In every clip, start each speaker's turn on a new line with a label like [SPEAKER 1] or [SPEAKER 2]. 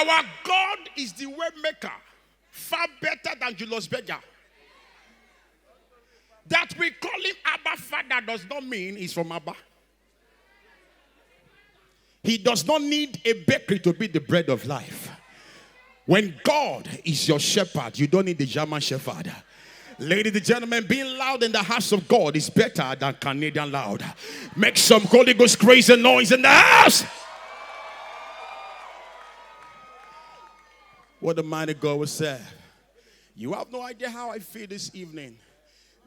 [SPEAKER 1] Our God is the way maker, far better than Julius Berger. That we call him Abba Father does not mean he's from Abba. He does not need a bakery to be the bread of life. When God is your shepherd, you don't need the German shepherd. Ladies and gentlemen, being loud in the house of God is better than Canadian loud. Make some Holy Ghost crazy noise in the house. What the mighty God will say. You have no idea how I feel this evening.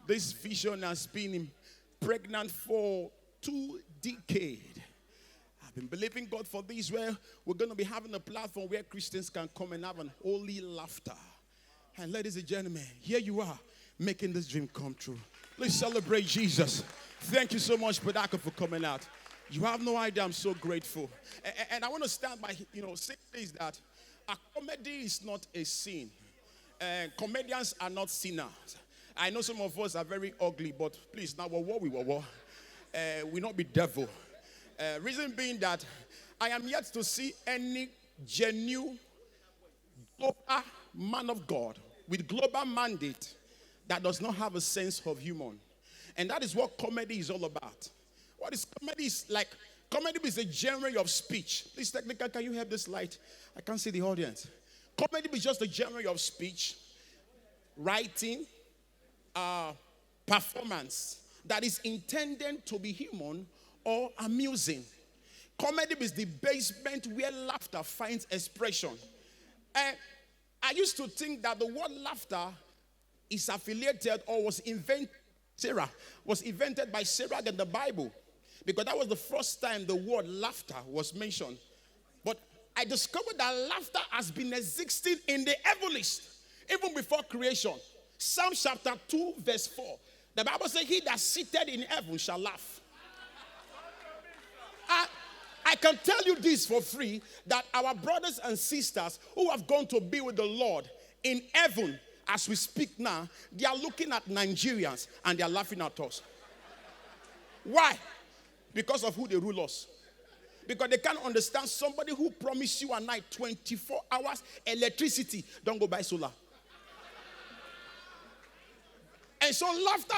[SPEAKER 1] This vision has been pregnant for 2 decades. I've been believing God for this, where we're going to be having a platform where Christians can come and have an holy laughter. And ladies and gentlemen, here you are, making this dream come true. Please celebrate Jesus. Thank you so much, Padaka, for coming out. You have no idea, I'm so grateful. And I want to stand by, saying this, that a comedy is not a sin. Comedians are not sinners. I know some of us are very ugly, but please, now we not be devil. Reason being that I am yet to see any genuine global man of God with global mandate that does not have a sense of humor. And that is what comedy is all about. What is comedy is like? Comedy is a genre of speech. Please, technical, can you help this light? I can't see the audience. Comedy is just a genre of speech, writing, performance that is intended to be human or amusing. Comedy is the basement where laughter finds expression. I used to think that the word laughter is affiliated or was invented by Sarah in the Bible, because that was the first time the word laughter was mentioned. But I discovered that laughter has been existing in the heavens even before creation. Psalm chapter 2 verse 4. The Bible says, he that sitteth in heaven shall laugh. I can tell you this for free, that our brothers and sisters who have gone to be with the Lord in heaven, as we speak now, they are looking at Nigerians and they are laughing at us. Why? Because of who they rule us. Because they can't understand somebody who promised you a night 24 hours electricity. Don't go buy solar. And so laughter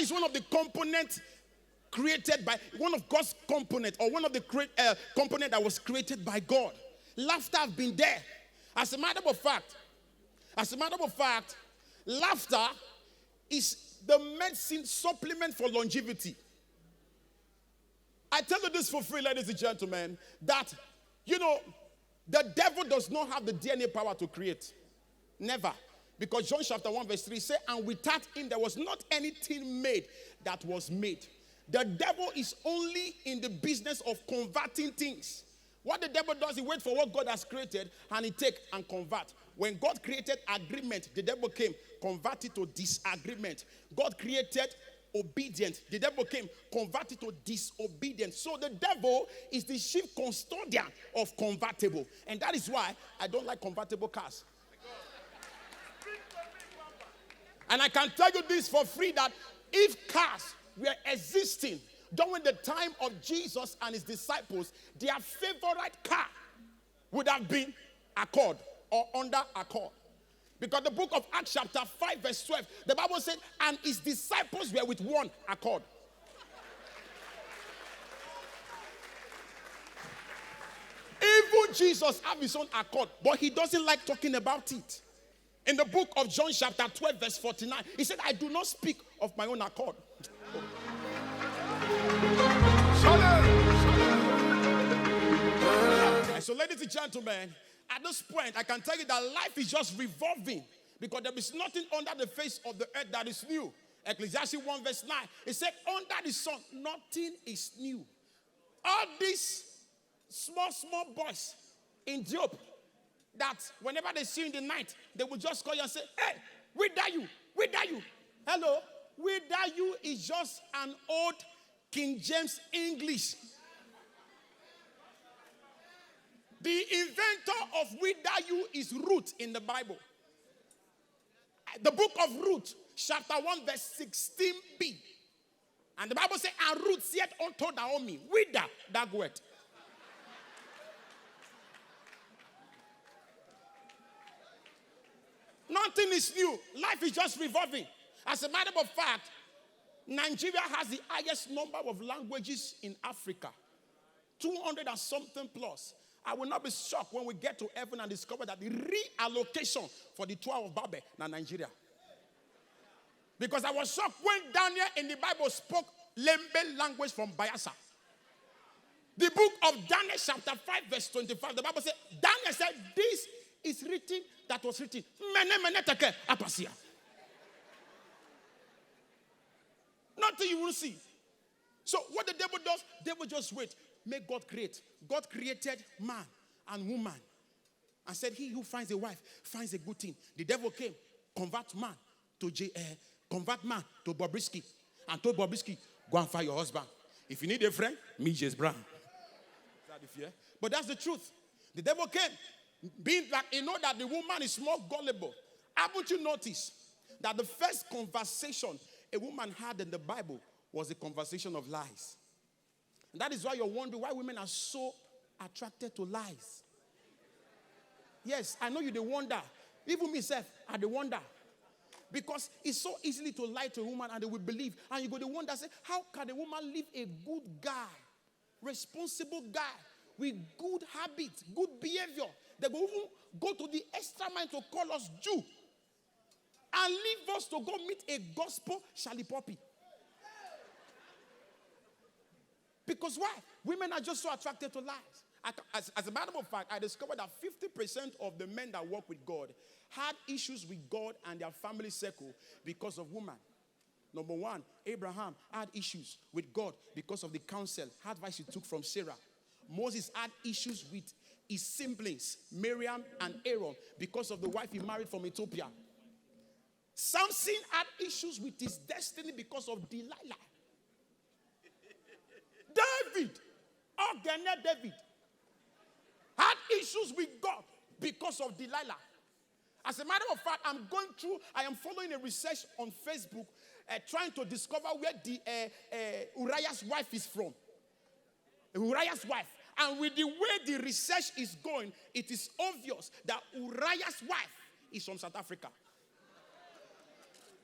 [SPEAKER 1] is one of the components created by one of God's components, or one of the component that was created by God. Laughter has been there. As a matter of fact, laughter is the medicine supplement for longevity. I tell you this for free, ladies and gentlemen, that, the devil does not have the DNA power to create. Never. Because John chapter 1 verse 3 says, and without him there was not anything made that was made. The devil is only in the business of converting things. What the devil does, he waits for what God has created and he take and convert. When God created agreement, the devil came, converted to disagreement. God created obedience. The devil came, converted to disobedience. So the devil is the chief custodian of convertible. And that is why I don't like convertible cars. And I can tell you this for free, that if cars were existing during the time of Jesus and his disciples, their favorite car would have been Accord or Honda Accord. Because the book of Acts chapter 5 verse 12, the Bible said, and his disciples were with one accord. Even Jesus have his own accord, but he doesn't like talking about it. In the book of John chapter 12 verse 49, he said, I do not speak of my own accord. So ladies and gentlemen, at this point, I can tell you that life is just revolving, because there is nothing under the face of the earth that is new. Ecclesiastes 1 verse 9, it said, under the sun, nothing is new. All these small boys in Job, that whenever they see you in the night, they will just call you and say, hey, where are you? Hello, where are you is just an old King James English. The inventor of Widayu is Ruth in the Bible. The book of Ruth, chapter 1, verse 16b. And the Bible says, and Ruth said unto Naomi, Wida that word. Nothing is new. Life is just revolving. As a matter of fact, Nigeria has the highest number of languages in Africa. 200 and something plus. I will not be shocked when we get to heaven and discover that the reallocation for the Tower of Babel in Nigeria. Because I was shocked when Daniel in the Bible spoke Lembe language from Bayelsa. The book of Daniel chapter 5 verse 25, the Bible said, Daniel said, this is written that was written. Nothing you will see. So what the devil does, devil just wait. Make God create. God created man and woman and said, he who finds a wife finds a good thing. The devil came, convert man to Bobrisky, and told Bobrisky, go and find your husband. If you need a friend, meet James Brown. But that's the truth. The devil came, being that he know that the woman is more gullible. Haven't you noticed that the first conversation a woman had in the Bible was a conversation of lies? And that is why you're wondering why women are so attracted to lies. Yes, I know you they wonder. Even myself, I they wonder. Because it's so easily to lie to a woman and they will believe. And you go to wonder, say, how can a woman live a good guy, responsible guy, with good habits, good behavior? They will even go to the extra mile to call us Jew. And leave us to go meet a gospel shalipopi. Because why? Women are just so attracted to lies. As a matter of fact, I discovered that 50% of the men that work with God had issues with God and their family circle because of women. Number one, Abraham had issues with God because of the counsel, advice he took from Sarah. Moses had issues with his siblings, Miriam and Aaron, because of the wife he married from Ethiopia. Samson had issues with his destiny because of Delilah. David, had issues with God because of Delilah. As a matter of fact, I am following a research on Facebook trying to discover where the Uriah's wife is from. Uriah's wife. And with the way the research is going, it is obvious that Uriah's wife is from South Africa.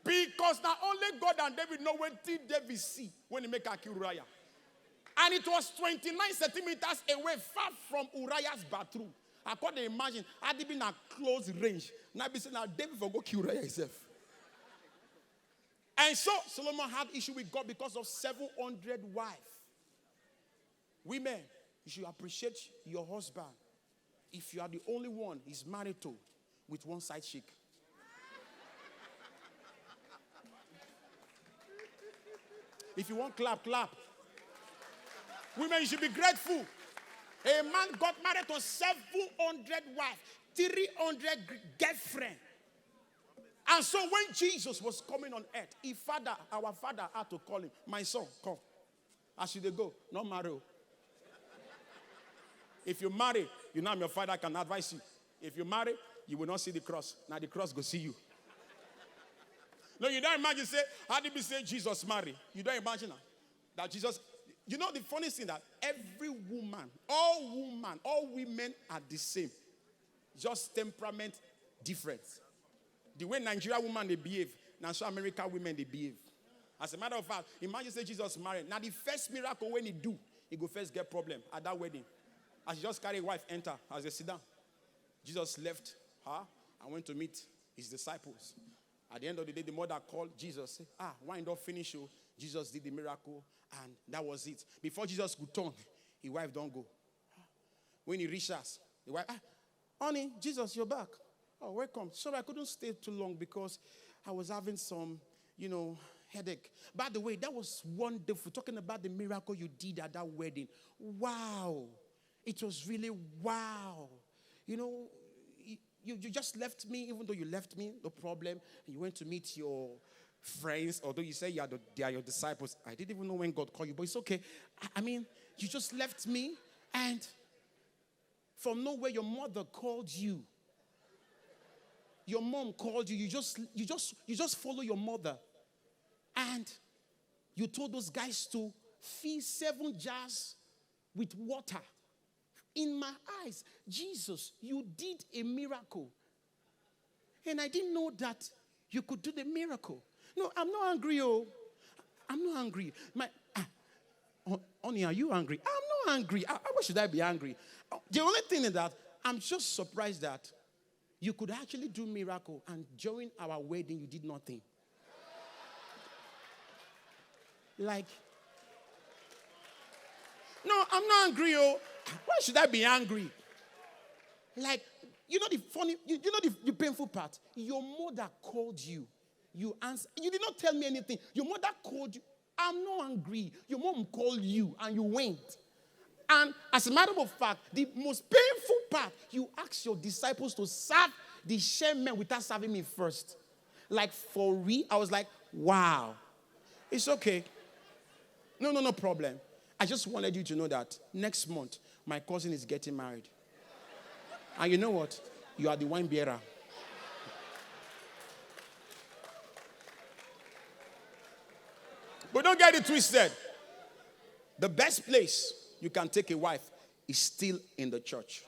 [SPEAKER 1] Because not only God and David know when David see when he make a kill Uriah. And it was 29 centimeters away, far from Uriah's bathroom. I couldn't imagine. Had it been a close range. Now be saying, now David for go kill Uriah himself. And so Solomon had issue with God because of 700 wives. Women, you should appreciate your husband if you are the only one he's married to with one side chick. If you want clap. Women, you should be grateful. A man got married to 700 wives, 300 girlfriends. And so when Jesus was coming on earth, our father had to call him, my son, come. As should they go? Not marry. If you marry, you know your father can advise you. If you marry, you will not see the cross. Now the cross go see you. No, you don't imagine, say, how did we say Jesus marry? You don't imagine that Jesus, you know the funny thing that every woman, all women are the same. Just temperament different. The way Nigerian women they behave, now so American women they behave. As a matter of fact, imagine say Jesus married. Now the first miracle when he go first get problem at that wedding. As he just carry a wife enter, as they sit down. Jesus left her and went to meet his disciples. At the end of the day, the mother called Jesus. Said, wine don't finish you. Jesus did the miracle and that was it. Before Jesus could turn, his wife don't go. When he reached us, the wife, honey, Jesus, you're back. Oh, welcome. Sorry, I couldn't stay too long because I was having some, headache. By the way, that was wonderful. Talking about the miracle you did at that wedding. Wow. It was really wow. You just left me, even though you left me, no problem. You went to meet your friends, although you say they are your disciples. I didn't even know when God called you, but it's okay. I mean, you just left me, and from nowhere, your mother called you. Your mom called you. You just follow your mother. And you told those guys to fill 7 jars with water. In my eyes, Jesus, you did a miracle. And I didn't know that you could do the miracle. No, I'm not angry, oh. I'm not angry. Honey, are you angry? I'm not angry. Why should I be angry? The only thing is that I'm just surprised that you could actually do miracle, and during our wedding, you did nothing. Like, no, I'm not angry, oh. Why should I be angry? Like, you know the funny, you know the painful part? Your mother called you. You answered. You did not tell me anything. Your mother called you. I'm not angry. Your mom called you and you went. And as a matter of fact, the most painful part, you asked your disciples to serve the shemen without serving me first. Like, for real? I was like, wow. It's okay. No problem. I just wanted you to know that next month, my cousin is getting married. And you know what? You are the wine bearer. But don't get it twisted. The best place you can take a wife is still in the church.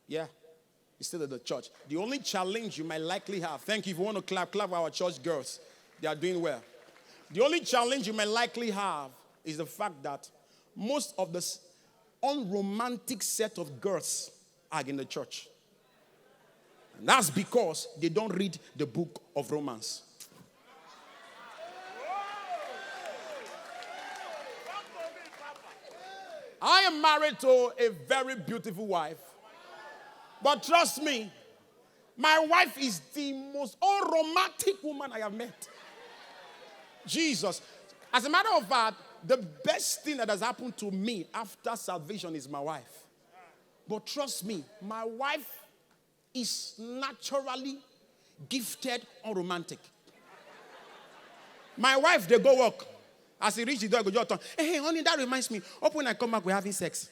[SPEAKER 1] Yeah, it's still in the church. The only challenge you might likely have, thank you if you want to clap our church girls. They are doing well. The only challenge you might likely have is the fact that most of the unromantic set of girls are in the church. And that's because they don't read the book of Romans. I am married to a very beautiful wife. But trust me, my wife is the most unromantic woman I have met. Jesus. As a matter of fact, the best thing that has happened to me after salvation is my wife. But trust me, my wife is naturally gifted unromantic. My wife, they go work. As he reach the door, I go just turn. Hey, honey, that reminds me. Up when I come back, we're having sex.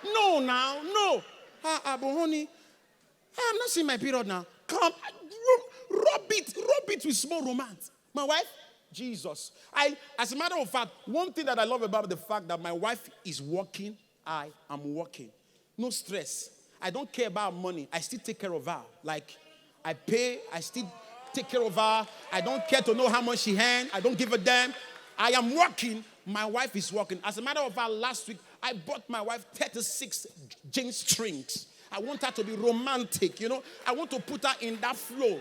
[SPEAKER 1] No, now, no. But honey, I'm not seeing my period now. Come, rub it with small romance. My wife, Jesus. As a matter of fact, one thing that I love about the fact that my wife is working, I am working. No stress. I don't care about money. I still take care of her. Like, I pay, I still take care of her. I don't care to know how much she earns. I don't give a damn. I am working. My wife is working. As a matter of fact, last week, I bought my wife 36 jeans strings. I want her to be romantic, you know. I want to put her in that flow.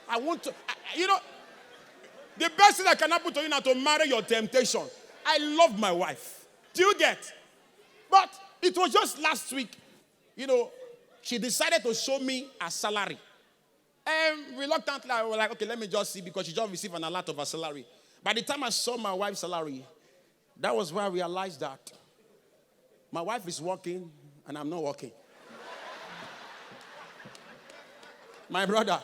[SPEAKER 1] I want to, the best thing that can happen to you now to marry your temptation. I love my wife. Do you get? But it was just last week, she decided to show me her salary. And reluctantly, I was like, okay, let me just see, because she just received an alert of her salary. By the time I saw my wife's salary, that was where I realized that my wife is working and I'm not working. My brother,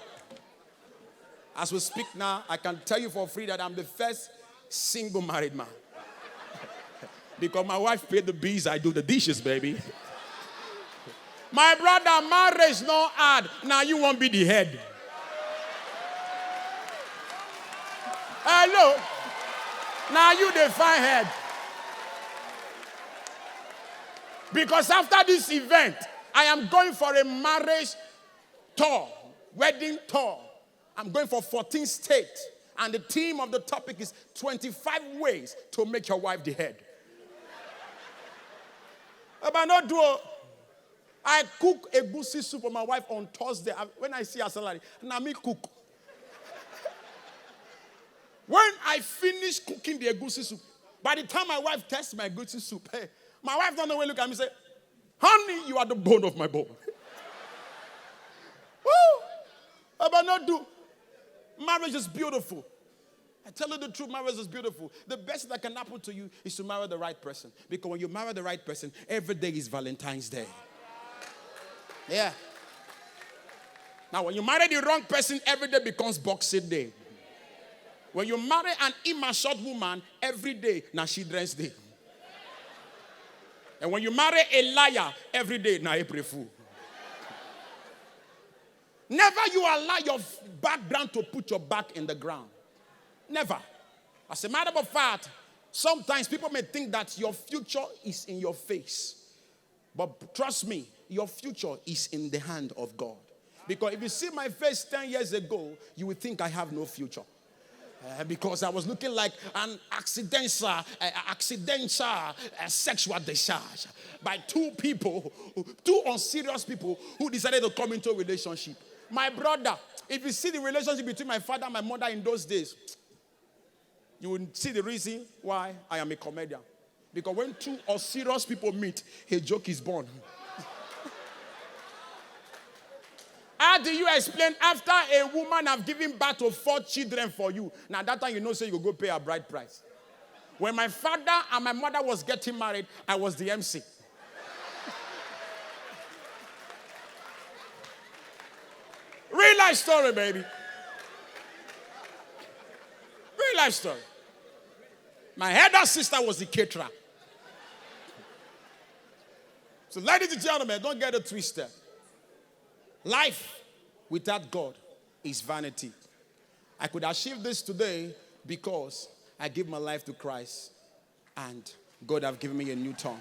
[SPEAKER 1] as we speak now, I can tell you for free that I'm the first single married man. Because my wife paid the bills, I do the dishes, baby. My brother, marriage not hard. Now you won't be the head. Hello. Now you the fine head. Because after this event, I am going for a marriage tour, wedding tour. I'm going for 14 states. And the theme of the topic is 25 ways to make your wife the head. But not do. I cook a goosey soup for my wife on Thursday. When I see her salary, now me cook. When I finish cooking the goosey soup, by the time my wife tests my goosey soup, hey, my wife don't know when look at me and say, honey, you are the bone of my bone. Woo! But not do. Marriage is beautiful. I tell you the truth, marriage is beautiful. The best that can happen to you is to marry the right person. Because when you marry the right person, every day is Valentine's Day. Yeah. Now, when you marry the wrong person, every day becomes Boxing Day. When you marry an immature woman, every day, now Children's Day. And when you marry a liar, every day, now April Fool. Never you allow your background to put your back in the ground. Never. As a matter of fact, sometimes people may think that your future is in your face. But trust me, your future is in the hand of God. Because if you see my face 10 years ago, you would think I have no future. Because I was looking like an accidental sexual discharge by two unserious people who decided to come into a relationship. My brother, if you see the relationship between my father and my mother in those days, you will see the reason why I am a comedian. Because when two unserious people meet, a joke is born. How do you explain after a woman have given birth to 4 children for you? Now that time you know, so you go pay a bride price. When my father and my mother was getting married, I was the MC. Real life story, baby. Real life story. My elder sister was the caterer. So ladies and gentlemen, don't get it twisted. Life without God is vanity. I could achieve this today because I give my life to Christ and God have given me a new tongue.